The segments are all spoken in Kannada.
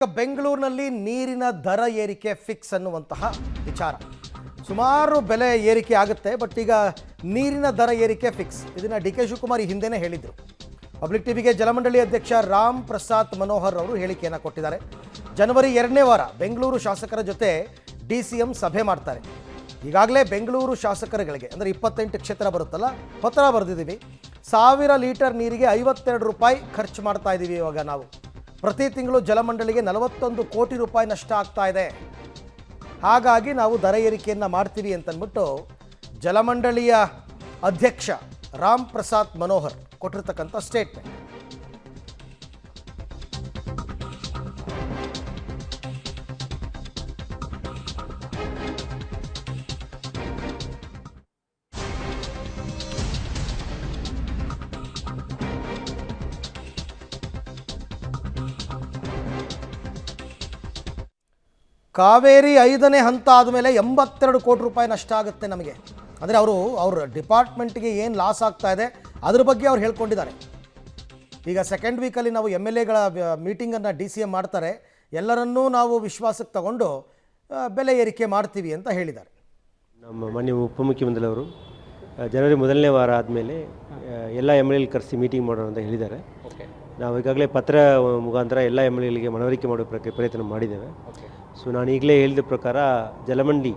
ಬೆಂಗಳೂರಿನಲ್ಲಿ ನೀರಿನ ದರ ಏರಿಕೆ ಫಿಕ್ಸ್ ಅನ್ನುವಂತಹ ವಿಚಾರ. ಸುಮಾರು ಬೆಲೆ ಏರಿಕೆ ಆಗುತ್ತೆ, ಬಟ್ ಈಗ ನೀರಿನ ದರ ಏರಿಕೆ ಫಿಕ್ಸ್. ಇದನ್ನು ಡಿ ಕೆ ಶಿವಕುಮಾರ್ ಈ ಹಿಂದೆನೇ ಹೇಳಿದರು. ಪಬ್ಲಿಕ್ ಟಿವಿಗೆ ಜಲಮಂಡಳಿ ಅಧ್ಯಕ್ಷ ರಾಮ್ ಪ್ರಸಾದ್ ಮನೋಹರ್ ಅವರು ಹೇಳಿಕೆಯನ್ನು ಕೊಟ್ಟಿದ್ದಾರೆ. ಜನವರಿ 2ನೇ ವಾರ ಬೆಂಗಳೂರು ಶಾಸಕರ ಜೊತೆ DCM ಸಭೆ ಮಾಡ್ತಾರೆ. ಈಗಾಗಲೇ ಬೆಂಗಳೂರು ಶಾಸಕರುಗಳಿಗೆ ಅಂದರೆ 28 ಕ್ಷೇತ್ರ ಬರುತ್ತಲ್ಲ, ಪತ್ರ ಬರೆದಿದ್ದೀವಿ. 1000 ಲೀಟರ್ ನೀರಿಗೆ 52 ರೂಪಾಯಿ ಖರ್ಚು ಮಾಡ್ತಾ ಇದ್ದೀವಿ. ಇವಾಗ ನಾವು ಪ್ರತಿ ತಿಂಗಳು ಜಲಮಂಡಳಿಗೆ 41 ಕೋಟಿ ರೂಪಾಯಿ ನಷ್ಟ ಆಗ್ತಾ ಇದೆ. ಹಾಗಾಗಿ ನಾವು ದರ ಏರಿಕೆಯನ್ನು ಮಾಡ್ತೀವಿ ಅಂತಂದ್ಬಿಟ್ಟು ಜಲಮಂಡಳಿಯ ಅಧ್ಯಕ್ಷ ರಾಮ್ ಪ್ರಸಾದ್ ಮನೋಹರ್ ಕೊಟ್ಟಿರ್ತಕ್ಕಂಥ ಸ್ಟೇಟ್ಮೆಂಟ್. ಕಾವೇರಿ 5ನೇ ಹಂತ ಆದಮೇಲೆ 82 ಕೋಟಿ ರೂಪಾಯಿ ನಷ್ಟ ಆಗುತ್ತೆ ನಮಗೆ. ಅಂದರೆ ಅವ್ರ ಡಿಪಾರ್ಟ್ಮೆಂಟ್ಗೆ ಏನು ಲಾಸ್ ಆಗ್ತಾ ಇದೆ ಅದ್ರ ಬಗ್ಗೆ ಅವ್ರು ಹೇಳ್ಕೊಂಡಿದ್ದಾರೆ. ಈಗ ಸೆಕೆಂಡ್ ವೀಕಲ್ಲಿ ನಾವು MLAಗಳ ಮೀಟಿಂಗನ್ನು DCM ಮಾಡ್ತಾರೆ. ಎಲ್ಲರನ್ನೂ ನಾವು ವಿಶ್ವಾಸಕ್ಕೆ ತಗೊಂಡು ಬೆಲೆ ಏರಿಕೆ ಮಾಡ್ತೀವಿ ಅಂತ ಹೇಳಿದ್ದಾರೆ. ನಮ್ಮ ಮಾನ್ಯ ಉಪಮುಖ್ಯಮಂತ್ರಿಯವರು ಜನವರಿ 1ನೇ ವಾರ ಆದಮೇಲೆ ಎಲ್ಲ MLA ಕರೆಸಿ ಮೀಟಿಂಗ್ ಮಾಡೋಣ ಅಂತ ಹೇಳಿದ್ದಾರೆ. ನಾವು ಈಗಾಗಲೇ ಪತ್ರ ಮುಖಾಂತರ ಎಲ್ಲ MLAಗಳಿಗೆ ಮನವರಿಕೆ ಮಾಡೋ ಪ್ರಯತ್ನ ಮಾಡಿದ್ದೇವೆ. ಸೊ ನಾನು ಈಗಲೇ ಹೇಳಿದ ಪ್ರಕಾರ ಜಲಮಂಡಳಿ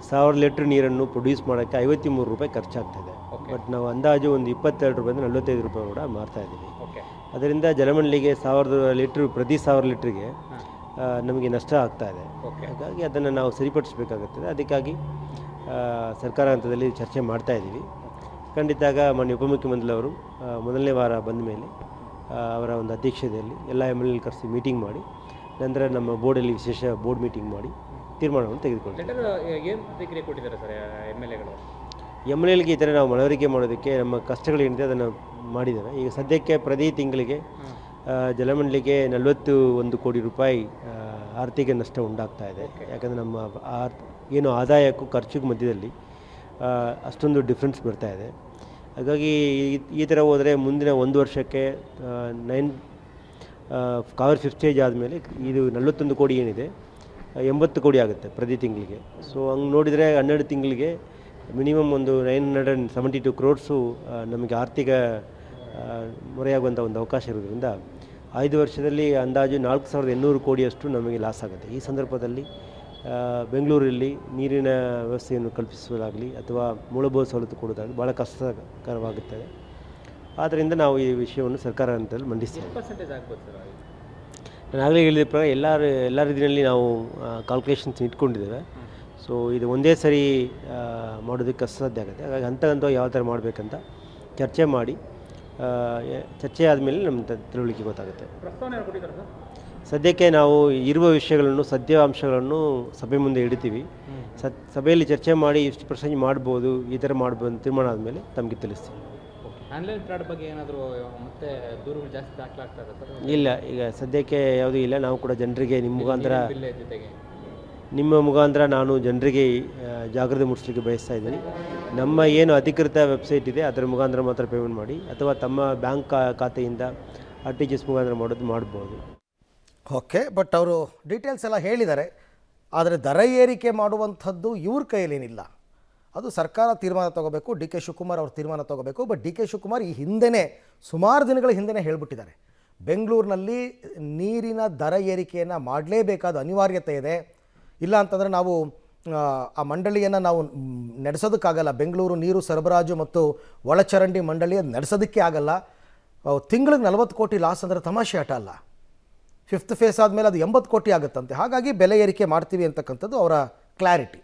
1000 ಲೀಟ್ರ್ ನೀರನ್ನು ಪ್ರೊಡ್ಯೂಸ್ ಮಾಡೋಕ್ಕೆ 53 ರೂಪಾಯಿ ಖರ್ಚಾಗ್ತಾಯಿದೆ. ಬಟ್ ನಾವು ಅಂದಾಜು ಒಂದು 22 ರೂಪಾಯಿಂದ 45 ರೂಪಾಯಿ ಕೂಡ ಮಾರ್ತಾಯಿದ್ದೀವಿ. ಅದರಿಂದ ಜಲಮಂಡಳಿಗೆ 1000 ಲೀಟ್ರ್ ಪ್ರತಿ 1000 ಲೀಟ್ರಿಗೆ ನಮಗೆ ನಷ್ಟ ಆಗ್ತಾಯಿದೆ. ಹಾಗಾಗಿ ಅದನ್ನು ನಾವು ಸರಿಪಡಿಸಬೇಕಾಗುತ್ತದೆ. ಅದಕ್ಕಾಗಿ ಸರ್ಕಾರ ಹಂತದಲ್ಲಿ ಚರ್ಚೆ ಮಾಡ್ತಾಯಿದ್ದೀವಿ. ಖಂಡಿತ ಮಾನ್ಯ ಉಪಮುಖ್ಯಮಂತ್ರಿಯವರು 1ನೇ ವಾರ ಬಂದ ಮೇಲೆ ಅವರ ಒಂದು ಅಧ್ಯಕ್ಷತೆಯಲ್ಲಿ ಎಲ್ಲ MLA ಕರೆಸಿ ಮೀಟಿಂಗ್ ಮಾಡಿ ನಂತರ ನಮ್ಮ ಬೋರ್ಡಲ್ಲಿ ವಿಶೇಷ ಬೋರ್ಡ್ ಮೀಟಿಂಗ್ ಮಾಡಿ ತೀರ್ಮಾನವನ್ನು ತೆಗೆದುಕೊಳ್ತೀವಿ. MLAಗಳಿಗೆ ಈ ಥರ ನಾವು ಮನವರಿಕೆ ಮಾಡೋದಕ್ಕೆ ನಮ್ಮ ಕಷ್ಟಗಳೇನಿದೆ ಅದನ್ನು ಮಾಡಿದ್ದೇವೆ. ಈಗ ಸದ್ಯಕ್ಕೆ ಪ್ರತಿ ತಿಂಗಳಿಗೆ ಜಲಮಂಡಳಿಗೆ 41 ಕೋಟಿ ರೂಪಾಯಿ ಆರ್ಥಿಕ ನಷ್ಟ ಉಂಟಾಗ್ತಾ ಇದೆ. ಯಾಕಂದರೆ ನಮ್ಮ ಏನು ಆದಾಯಕ್ಕೂ ಖರ್ಚಿಗೂ ಮಧ್ಯದಲ್ಲಿ ಅಷ್ಟೊಂದು ಡಿಫ್ರೆನ್ಸ್ ಬರ್ತಾ ಇದೆ. ಹಾಗಾಗಿ ಈ ಥರ ಹೋದರೆ ಮುಂದಿನ 1 ವರ್ಷಕ್ಕೆ ಕಾವೇರಿ 5th ಸ್ಟೇಜ್ ಆದಮೇಲೆ ಇದು 41 ಕೋಟಿ ಏನಿದೆ 80 ಕೋಟಿ ಆಗುತ್ತೆ ಪ್ರತಿ ತಿಂಗಳಿಗೆ. ಸೊ ಹಂಗೆ ನೋಡಿದರೆ 12 ತಿಂಗಳಿಗೆ ಮಿನಿಮಮ್ ಒಂದು 972 ಕ್ರೋರ್ಸು ನಮಗೆ ಆರ್ಥಿಕ ಮೊರೆಯಾಗುವಂಥ ಒಂದು ಅವಕಾಶ ಇರೋದ್ರಿಂದ 5 ವರ್ಷದಲ್ಲಿ ಅಂದಾಜು 4800 ಕೋಟಿಯಷ್ಟು ನಮಗೆ ಲಾಸ್ ಆಗುತ್ತೆ. ಈ ಸಂದರ್ಭದಲ್ಲಿ ಬೆಂಗಳೂರಲ್ಲಿ ನೀರಿನ ವ್ಯವಸ್ಥೆಯನ್ನು ಕಲ್ಪಿಸುವುದಾಗಲಿ ಅಥವಾ ಮೂಲಭೂತ ಸವಲತ್ತು ಕೊಡೋದಾಗಲಿ ಭಾಳ ಕಷ್ಟಕರವಾಗುತ್ತದೆ. ಆದ್ದರಿಂದ ನಾವು ಈ ವಿಷಯವನ್ನು ಸರ್ಕಾರ ಹಂತದಲ್ಲಿ ಮಂಡಿಸ್ತೇವೆ. ನಾನು ಆಗಲೇ ಹೇಳಿದ ಪ್ರಕಾರ ಎಲ್ಲ ರೀತಿಯಲ್ಲಿ ನಾವು ಕ್ಯಾಲ್ಕುಲೇಷನ್ಸ್ ಇಟ್ಕೊಂಡಿದ್ದೇವೆ. ಸೊ ಇದು ಒಂದೇ ಸರಿ ಮಾಡೋದಕ್ಕೆ ಅಸಾಧ್ಯ ಆಗುತ್ತೆ. ಹಾಗಾಗಿ ಹಂತ ಯಾವ ಥರ ಮಾಡಬೇಕಂತ ಚರ್ಚೆ ಮಾಡಿ ಚರ್ಚೆ ಆದಮೇಲೆ ನಮ್ಮ ತಿಳುವಳಿಕೆ ಗೊತ್ತಾಗುತ್ತೆ. ಸದ್ಯಕ್ಕೆ ನಾವು ಇರುವ ವಿಷಯಗಳನ್ನು ಸತ್ಯಾಂಶಗಳನ್ನು ಸಭೆ ಮುಂದೆ ಇಡ್ತೀವಿ. ಸಭೆಯಲ್ಲಿ ಚರ್ಚೆ ಮಾಡಿ ಇಷ್ಟು ಪರ್ಸೆಂಟ್ ಮಾಡ್ಬೋದು, ಈ ಥರ ಮಾಡ್ಬೋದು ಅಂತ ತೀರ್ಮಾನ ಆದಮೇಲೆ ತಮಗೆ ತಿಳಿಸ್ತೀವಿ. ಆನ್ಲೈನ್ ಫ್ರಾಡ್ ಬಗ್ಗೆ ಏನಾದರೂ ಮತ್ತೆ ದೂರುಗಳು ಜಾಸ್ತಿ ದಾಖಲಾಗ್ತದೆ ಸರ್? ಇಲ್ಲ, ಈಗ ಸದ್ಯಕ್ಕೆ ಯಾವುದೂ ಇಲ್ಲ. ನಾವು ಕೂಡ ಜನರಿಗೆ ನಿಮ್ಮ ಮುಖಾಂತರ ನಾನು ಜನರಿಗೆ ಜಾಗೃತಿ ಮೂಡಿಸಲಿಕ್ಕೆ ಬಯಸ್ತಾ ಇದ್ದೀನಿ. ನಮ್ಮ ಏನು ಅಧಿಕೃತ ವೆಬ್ಸೈಟ್ ಇದೆ ಅದರ ಮುಖಾಂತರ ಮಾತ್ರ ಪೇಮೆಂಟ್ ಮಾಡಿ ಅಥವಾ ತಮ್ಮ ಬ್ಯಾಂಕ್ ಖಾತೆಯಿಂದ RTGS ಮುಖಾಂತರ ಮಾಡ್ಬೋದು. ಓಕೆ, ಬಟ್ ಅವರು ಡೀಟೇಲ್ಸ್ ಎಲ್ಲ ಹೇಳಿದ್ದಾರೆ. ಆದರೆ ದರ ಏರಿಕೆ ಮಾಡುವಂಥದ್ದು ಇವ್ರ ಕೈಯಲ್ಲೇನಿಲ್ಲ, ಅದು ಸರ್ಕಾರ ತೀರ್ಮಾನ ತೊಗೋಬೇಕು. ಡಿ ಕೆ ಶಿವಕುಮಾರ್ ಅವರು ತೀರ್ಮಾನ ತೊಗೋಬೇಕು. ಬಟ್ ಡಿ ಕೆ ಶಿವಕುಮಾರ್ ಈ ಹಿಂದೆನೇ ಸುಮಾರು ದಿನಗಳ ಹಿಂದೆನೇ ಹೇಳಿಬಿಟ್ಟಿದ್ದಾರೆ, ಬೆಂಗಳೂರಿನಲ್ಲಿ ನೀರಿನ ದರ ಏರಿಕೆಯನ್ನು ಮಾಡಲೇಬೇಕಾದ ಅನಿವಾರ್ಯತೆ ಇದೆ. ಇಲ್ಲ ಅಂತಂದರೆ ನಾವು ಆ ಮಂಡಳಿಯನ್ನು ನಾವು ನಡೆಸೋದಕ್ಕಾಗಲ್ಲ. ಬೆಂಗಳೂರು ನೀರು ಸರಬರಾಜು ಮತ್ತು ಒಳಚರಂಡಿ ಮಂಡಳಿ ನಡೆಸೋದಕ್ಕೆ ಆಗಲ್ಲ. ತಿಂಗಳಿಗೆ 40 ಕೋಟಿ ಲಾಸ್ ಅಂದರೆ ತಮಾಷೆ ಆಟ ಅಲ್ಲ. 5th ಫೇಸ್ ಆದಮೇಲೆ ಅದು 80 ಕೋಟಿ ಆಗುತ್ತಂತೆ. ಹಾಗಾಗಿ ಬೆಲೆ ಏರಿಕೆ ಮಾಡ್ತೀವಿ ಅಂತಕ್ಕಂಥದ್ದು ಅವರ ಕ್ಲಾರಿಟಿ.